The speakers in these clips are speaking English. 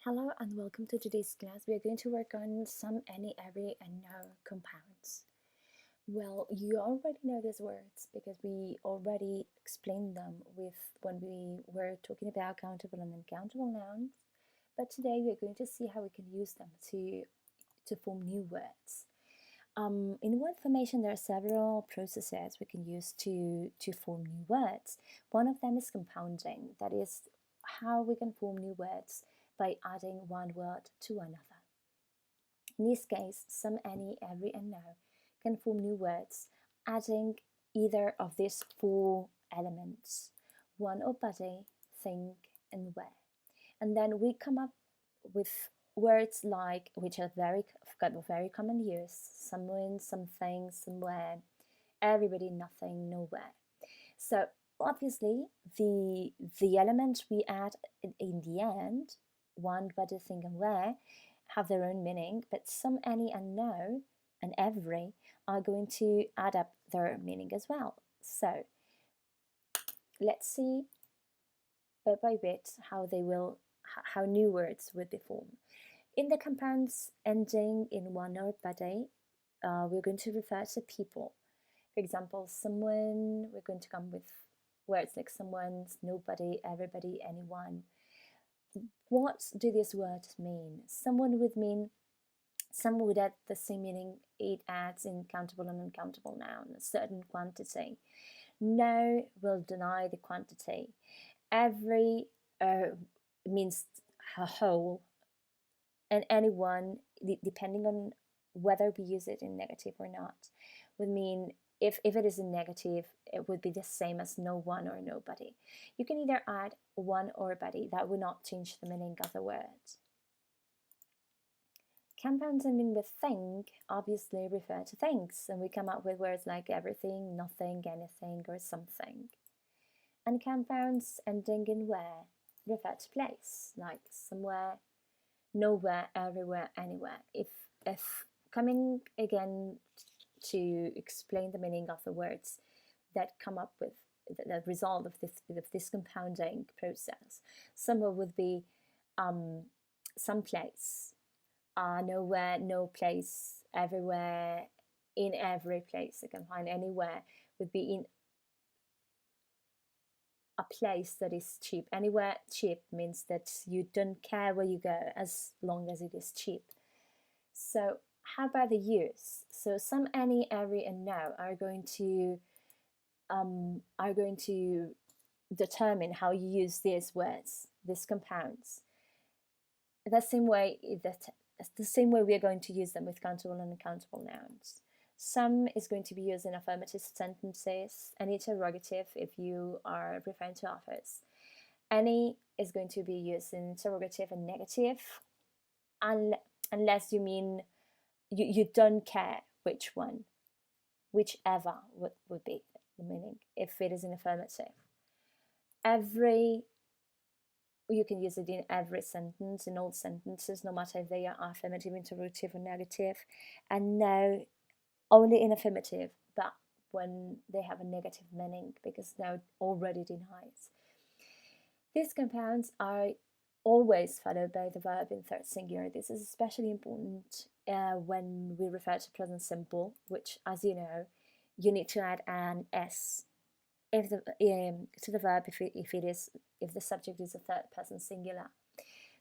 Hello and welcome to today's class. We are going to work on some, any, every, and no compounds. Well, you already know these words because we already explained them when we were talking about countable and uncountable nouns. But today we are going to see how we can use them to form new words. In word formation, there are several processes we can use to form new words. One of them is compounding. That is how we can form new words by adding one word to another. In this case, some, any, every, and no can form new words, adding either of these four elements: one or body, thing, and where. And then we come up with words like, which are very common use: someone, something, somewhere, everybody, nothing, nowhere. So obviously the elements we add in the end, one, body, thing, and where, have their own meaning, but some, any, and no, and every are going to add up their meaning as well. So let's see bit by bit how new words would be formed. In the compounds ending in one or body, we're going to refer to people. For example, someone, we're going to come with words like someone's, nobody, everybody, anyone. What do these words mean? Someone would add the same meaning it adds in countable and uncountable noun, a certain quantity. No will deny the quantity. Every means a whole, and anyone, depending on whether we use it in negative or not, would mean, if it is in negative, it would be the same as no one or nobody. You can either add one or body. That would not change the meaning of the word. Compounds ending with thing obviously refer to things, and we come up with words like everything, nothing, anything, or something. And compounds ending in where refer to place, like somewhere, nowhere, everywhere, anywhere. If coming again to explain the meaning of the words that come up with the result of this compounding process, somewhere would be some place, nowhere, no place, everywhere, in every place. You can find anywhere would be in a place that is cheap. Anywhere cheap means that you don't care where you go as long as it is cheap. So how about the use? So some, any, every, and no are going to determine how you use these words, these compounds. The same way we are going to use them with countable and uncountable nouns. Some is going to be used in affirmative sentences, and interrogative if you are referring to office. Any is going to be used in interrogative and negative, unless you mean you don't care which one, whichever would be the meaning if it is in affirmative. Every, you can use it in every sentence, in all sentences, no matter if they are affirmative, interrogative, or negative. And no, only in affirmative, but when they have a negative meaning, because no already denies. These compounds are always followed by the verb in third singular. This is especially important when we refer to present simple, which, as you know, you need to add an s to the verb if the subject is a third person singular.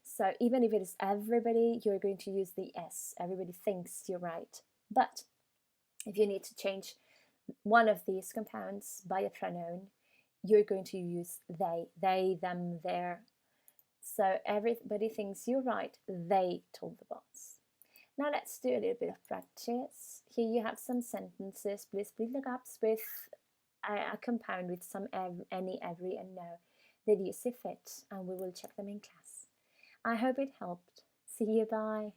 So even if it is everybody, you're going to use the s. Everybody thinks you're right. But if you need to change one of these compounds by a pronoun, you're going to use they, them, their. So everybody thinks you're right, they told the boss. Now let's do a little bit of practice. Here you have some sentences. Please fill the gaps with a compound with some, any, every, and no that you see fit, and we will check them in class. I hope it helped. See you, bye.